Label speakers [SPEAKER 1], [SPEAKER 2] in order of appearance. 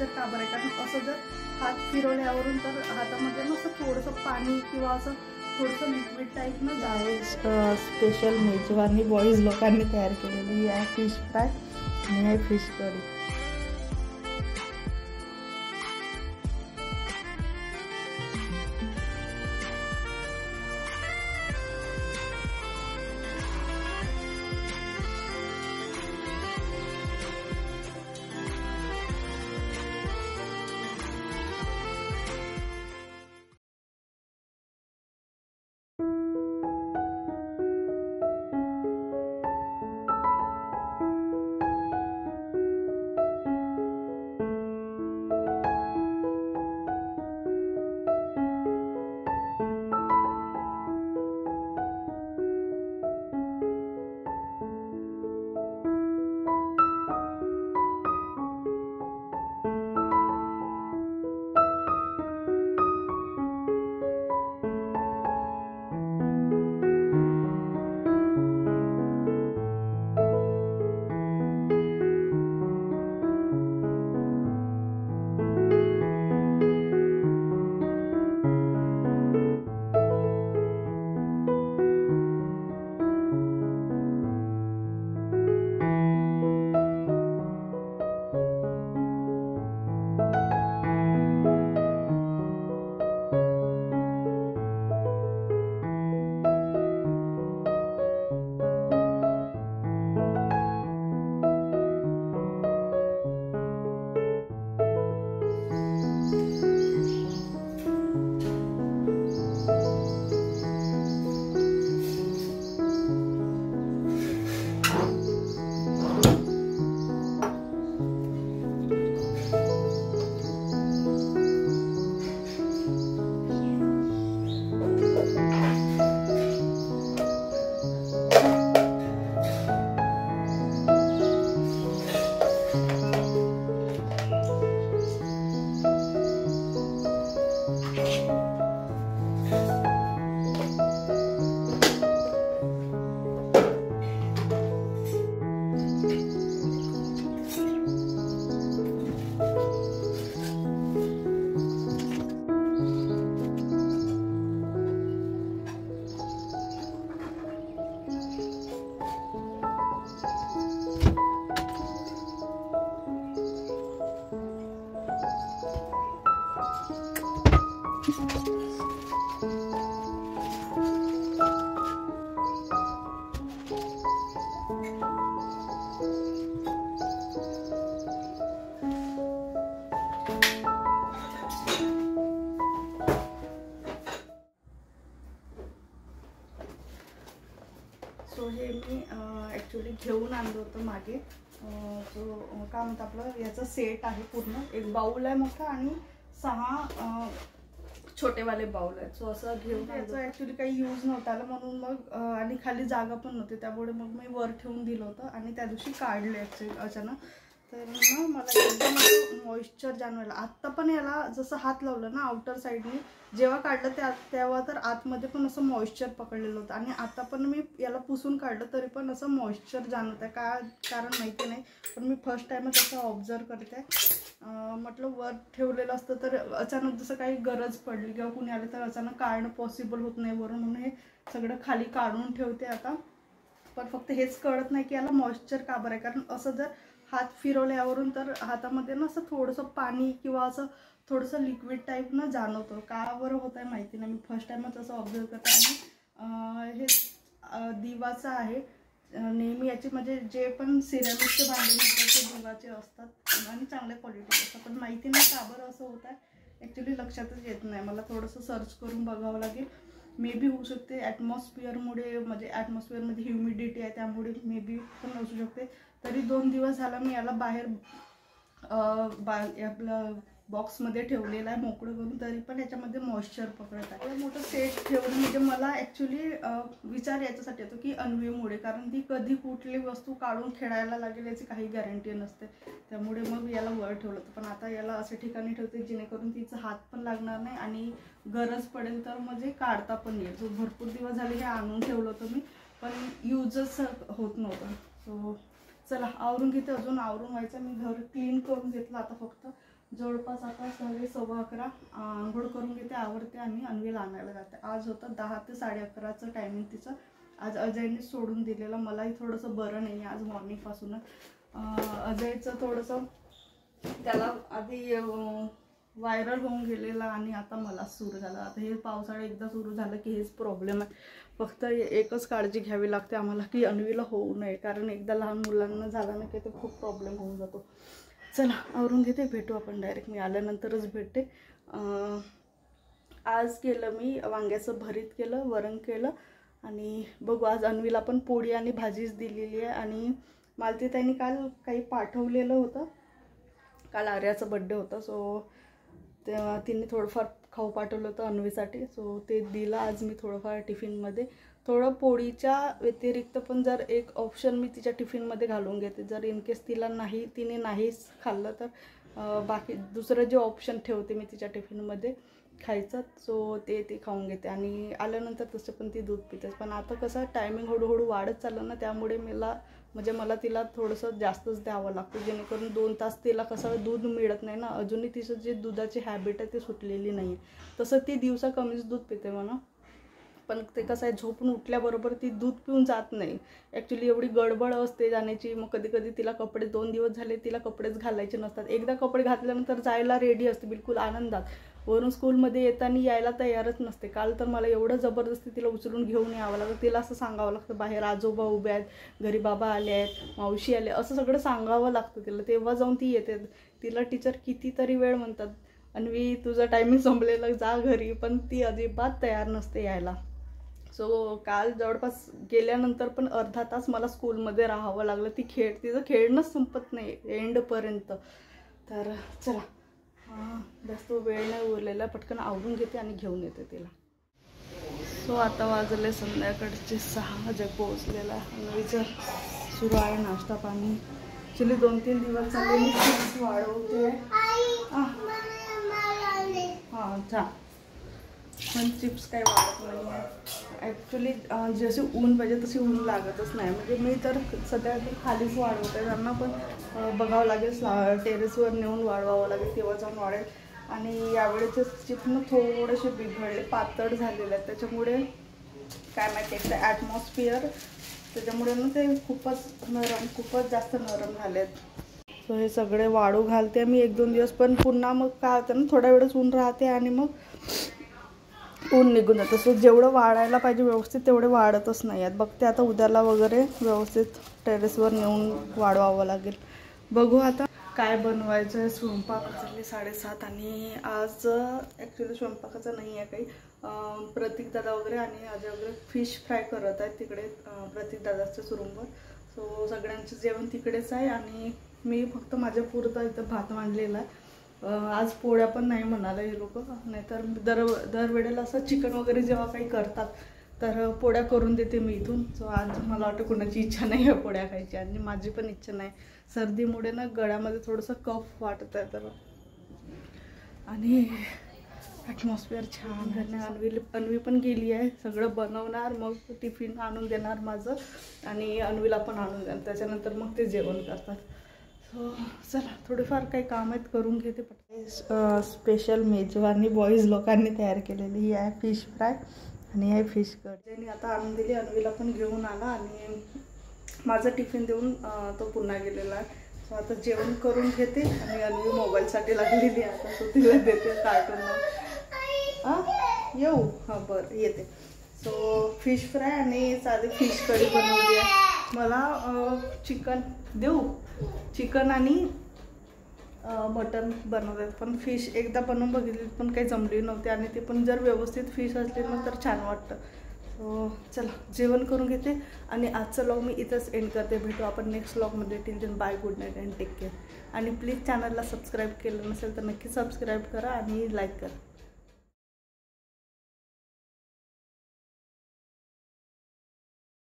[SPEAKER 1] Moisture का बरं आहे, कारण असं जर हात फिरवल्यावरून तर हातामध्ये ना असं थोडंसं पाणी किंवा असं थोडंसं लिक्विड टाईप न आहे. स्पेशल मेजवानी बॉईज लोकांनी तयार केलेली आहे फिश फ्राय आणि आहे फिश करी. सो हे मी ॲक्च्युली घेऊन आणलं होतं मागे. जो काय म्हणतात आपलं याचं सेट आहे पूर्ण. एक बाऊल आहे मोठा आणि 6 छोटेवाले बाऊल आहेत. सो असं घेऊन याचं ॲक्च्युली काही यूज नव्हता आला म्हणून मग आणि खाली जागा पण नव्हती त्यामुळे मग मी वर ठेवून दिलं होतं आणि त्या दिवशी काढले ॲक्च्युली अचानक. तर ना मला एकदम मॉइश्चर जाणवायला. आत्ता पण याला जसं हात लावलं ना आउटर साईडने जेव्हा काढलं तेव्हा तर आतमध्ये पण असं मॉइश्चर पकडलेलं होतं आणि आता पण मी याला पुसून काढलं तरी पण असं मॉइश्चर जाणवत आहे. काय कारण माहिती नाही पण मी फर्स्ट टाईमच असं ऑब्झर्व करते. म्हटलं वर ठेवलेलं असतं तर अचानक जसं काही गरज पडली किंवा कुणी आले तर अचानक काढणं पॉसिबल होत नाही वरून म्हणून हे सगळं खाली काढून ठेवते आता. पण फक्त हेच कळत नाही की याला मॉइश्चर का बरं आहे, कारण असं जर हात फिरवल्यावरून तर हातामध्ये ना असं थोडंसं पाणी किंवा असं थोडंसं लिक्विड टाईप न जाणवतं. का बरं होत आहे माहिती नाही. मी फर्स्ट टाईमच असं ऑब्झर्व करते. आणि हे दिवाचं आहे. नेहमी याचे म्हणजे जे पण सिरेमिकचे भांडे असतात ते दिवाचे असतात आणि चांगल्या क्वालिटीचे असतात. पण माहिती नाही का बरं असं होत आहे ॲक्च्युली लक्षातच येत नाही. मला थोडंसं सर्च करून बघावं लागेल. मे बी होऊ शकते ॲटमॉस्फिअरमुळे, म्हणजे ॲटमॉस्फिअरमध्ये ह्युमिडिटी आहे त्यामुळे मे बी पण असू शकते. तरी 2 दिवस झाला मी याला बाहेर आपलं बॉक्समध्ये ठेवलेला आहे मोकळं करून, तरी पण याच्यामध्ये मॉइश्चर पकडत आहे. एवढं मोठं सेट ठेवणं म्हणजे मला ॲक्च्युली विचार याच्यासाठी येतो की अन्वीमुळे, कारण ती कधी कुठली वस्तू काढून खेळायला लागेल याची काही गॅरंटी नसते. त्यामुळे मग याला वर ठेवलं होतं. पण आता याला अशा ठिकाणी ठेवते जेणेकरून तिचं हात पण लागणार नाही आणि गरज पडेल तर म्हणजे काढता पण येईल. सो भरपूर दिवस झाले हे आणून ठेवलं होतं मी पण यूजच होत नव्हतं. सो चला आवरून घेते. अजून आवरून व्हायचं. मी घर क्लीन करून घेतलं. आता फक्त जवळपास आता 11:15 आंघोळ करून घेते, आवरते आणि अन्वीला आणायला जाते. आज होतं 10 ते 11:30चं टायमिंग तिचं. आज अजयने सोडून दिलेलं. मलाही थोडंसं बरं नाही आज मॉर्निंगपासूनच. अजयचं थोडंसं त्याला आधी व्हायरल होऊन गेलेला आणि आता मला सुरू झालं. आता हे पावसाळा एकदा सुरू झालं की हेच प्रॉब्लेम आहे. फक्त एकच काळजी घ्यावी लागते आम्हाला की अन्वीला होऊ नये, कारण एकदा लहान मुलांना झालं ना की ते खूप प्रॉब्लेम होऊन जातो. चला आवरून घेते, भेटू आपण डायरेक्ट. मी आल्यानंतरच भेटते. आज केलं मी वांग्याचं भरीत केलं, वरण केलं आणि बघू आज अन्वीला पण पोळी आणि भाजीच दिलेली आहे. आणि मालती त्यांनी काल काही पाठवलेलं होतं. काल आर्याचा बड्डे होता, सो तेव्हा तिने थोडंफार खाऊ पाठवलं होतं अन्वीसाठी. सो ते दिलं आज मी थोडंफार टिफिनमध्ये. थोडं पोळीच्या व्यतिरिक्त पण जर एक ऑप्शन मी तिच्या टिफिनमध्ये घालून घेते. जर इनकेस तिने नाहीच खाल्लं तर बाकी दुसरं जे ऑप्शन ठेवते मी तिच्या टिफिनमध्ये खायचं, सो ते खाऊन घेते. आणि आल्यानंतर तसं पण ती दूध पिते. पण आता कसं टायमिंग हळूहळू वाढत चाललं ना, त्यामुळे मला तिला थोडंसं जास्तच द्यावं लागतं, जेणेकरून 2 तास तिला कसं दूध मिळत नाही ना. अजूनही तिचं जे दुधाची हॅबिट आहे ती सुटलेली नाही. तसं ती दिवसा कमीच दूध पिते म्हणा, पण ते कसं आहे झोपून उठल्याबरोबर ती दूध पिऊन जात नाही. ॲक्च्युली एवढी गडबड असते जाण्याची. मग कधी कधी तिला कपडे 2 दिवस झाले तिला कपडेच घालायचे नसतात. एकदा कपडे घातल्यानंतर जायला रेडी असते बिलकुल आनंदात. वरून स्कूलमध्ये येताना यायला तयारच नसते. काल तर मला एवढं जबरदस्ती तिला उचलून घेऊन यावं लागतं. तिला असं सांगावं लागतं बाहेर आजोबा उभे आहेत, घरी बाबा आले आहेत, मावशी आले, असं सगळं सांगावं लागतं तिला. तेव्हा जाऊन ती येते. तिला टीचर कितीतरी वेळ म्हणतात अन्वी तुझं टायमिंग संपलेलं जा घरी, पण ती अजिबात तयार नसते यायला. सो काल जवळपास गेल्यानंतर पण अर्धा तास मला स्कूलमध्ये राहावं लागलं. तिचं खेळणंच संपत नाही एंडपर्यंत. तर चला जास्त वेळ नाही उरलेला, पटकन आवरून घेते आणि घेऊन येते तिला. सो आता वाजले संध्याकाळचे 6. जे पोहोचलेला अन्वीचं सुरू आहे नाश्ता पाणी. ॲक्च्युली 2-3 दिवस झाले मी चिप्स वाढवते. हां छान, पण चिप्स काही वाढत नाही आहे. ॲक्च्युली जशी ऊन पाहिजे तशी ऊन लागतच नाही. म्हणजे मी तर सध्या खालीच वाढवते. त्यांना पण बघावं लागेल, टेरेसवर नेऊन वाढवावं लागेल, तेव्हा जाऊन वाढेल. आणि यावेळेचे चिप्स थोडेसे बिघडले, पातळ झालेले आहेत. त्याच्यामुळे काय माहिती एकदा ॲटमॉस्फिअर त्याच्यामुळे ना ते खूपच जास्त नरम झाले आहेत. सो हे सगळे वाळू घालते मी 1-2 दिवस, पण पुन्हा मग काय होतं ना थोड्या वेळच ऊन राहते आणि मग ऊन निघून जातं. सो जेवढं वाढायला पाहिजे व्यवस्थित तेवढे वाढतच नाही आहेत. बघते आता उद्याला वगैरे व्यवस्थित टेरेसवर नेऊन वाढवावं लागेल. बघू आता काय बनवायचं आहे. स्वयंपाक झाले 7:30 आणि आज ॲक्च्युली स्वयंपाकाचं नाही आहे काही. प्रतीक दादा वगैरे आणि अजय वगैरे फिश फ्राय करत आहेत तिकडे प्रतीक दादाच्या रूमवर. सो सगळ्यांचं जेवण तिकडेच आहे आणि मी फक्त माझ्या पुरता इथं भात मांडलेला आहे. आज पोळ्या पण नाही म्हणाला हे लोक, नाहीतर दरवेळेला असं चिकन वगैरे जेव्हा काही करतात तर पोळ्या करून देते मी इथून. सो आज मला वाटतं कुणाची इच्छा नाही आहे पोळ्या खायची आणि माझी पण इच्छा नाही. सर्दीमुळे ना गळ्यामध्ये थोडंसं कफ वाटत आहे. तर आणि ॲटमॉस्फिअर छान आहे. अन्वी पण गेली आहे. सगळं बनवणार, मग टिफिन आणून देणार माझं आणि अन्वीला पण आणून देणार. त्याच्यानंतर मग ते जेवण करतात. सो चला थोडेफार काही काम आहेत करून घेते. स्पेशल मेजवानी बॉईज लोकांनी तयार केलेली ही आहे फिश फ्राय आणि आहे फिश कट. ज्यांनी आता आणून दिली. अन्वीला पण घेऊन आला आणि माझं टिफिन देऊन तो पुन्हा गेलेला आहे. सो आता जेवण करून घेते आणि अन्वी मोबाईलसाठी लागलेली आहे आता. सो तिला देते कार्टूनला. येऊ बरं येते. सो फिश फ्राय आणि साधी फिश कढी बनवली आहे. मला चिकन देऊ, चिकन आणि मटन बनवतात, पण फिश एकदा बनवून बघितली पण काही जमली नव्हती आणि ते पण जर व्यवस्थित फिश असली ना तर छान वाटतं. सो चला जेवण करून घेते आणि आजचा व्लॉग मी इथंच एंड करते. भेटू आपण नेक्स्ट व्लॉगमध्ये. Till then bye, good night and take care. आणि प्लीज चॅनलला सबस्क्राईब केलं नसेल तर नक्की सबस्क्राईब करा आणि लाईक करा.